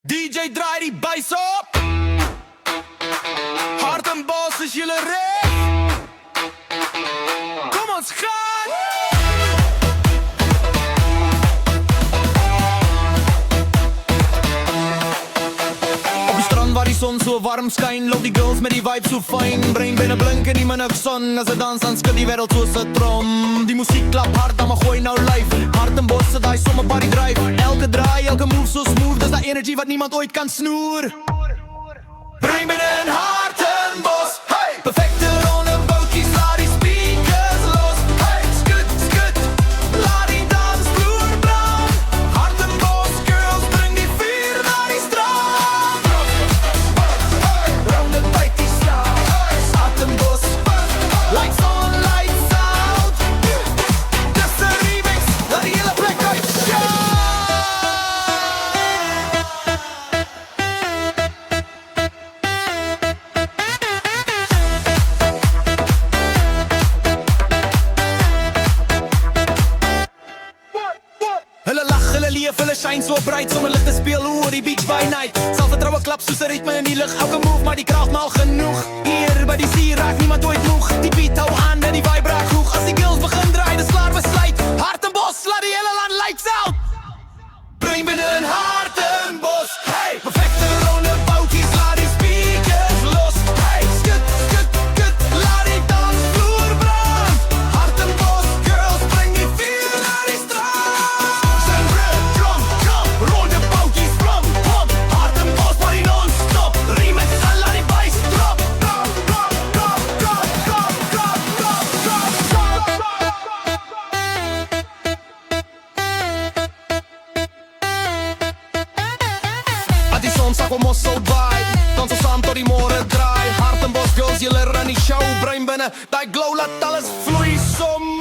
DJ draai die bass op. Hart en bos is jullie recht. Kom ons gaan. Op die strand waar die zon zo warm schijnt, loopt die girls met die vibe zo fijn. Brein binnen blinken die mijn zon. Als ze dansen, dan schudt die wereld zoals een trom. Die muziek klap hard, dan maar gooi nou live. Hart en bossen, die zomer party drive. Elke draai, elke move zo smooth. Dat is dat energy wat niemand ooit kan snoer. Brein binnen hart en bos. Hey! Perfecte ronde bootjes, laat die speakers los. Hey! Skut, skut, laat die dansvloer brand. Hart en bos, girls, breng die vuur naar die strand. Ronde bootjes staan. Hart en bos. Lights on, lights out. Dat is de remix, laat die hele plek uitshine. Hulle lach, hulle leef, hulle shine so bright. Sonder licht te speel oor die beach by night. Selfs 'n troue klap soos 'n ritme in die lug. Elke move, maar die kracht maal genoeg. Hier by die see raak niemand ooit moeg. Die beat hou aan en die vibe raak hoog. As die girls begin draai, dan slaar besluit. Hart en bos, laat die hele land lights out. Brein binnen hart en bos. Hey, perfecte ronde boutjes, laat die speakers los. Hey, skut, skut, skut, laat die dansvloer brand. Hart en bos, girls, breng die vuur naar die strand. Zijn rap, drum, drum, ronde boutjes, brum, brum. Hart en bos, party non-stop. Remix en laat die bass drop. Drop, drop, drop, drop, drop, drop, drop, drop, drop. At die zon zag we mossel vibe. Dansen samen tot die morgen draai. Hart en bos, girls, jullie rennen die show. Brein binnen, die glow, laat alles vloeien som.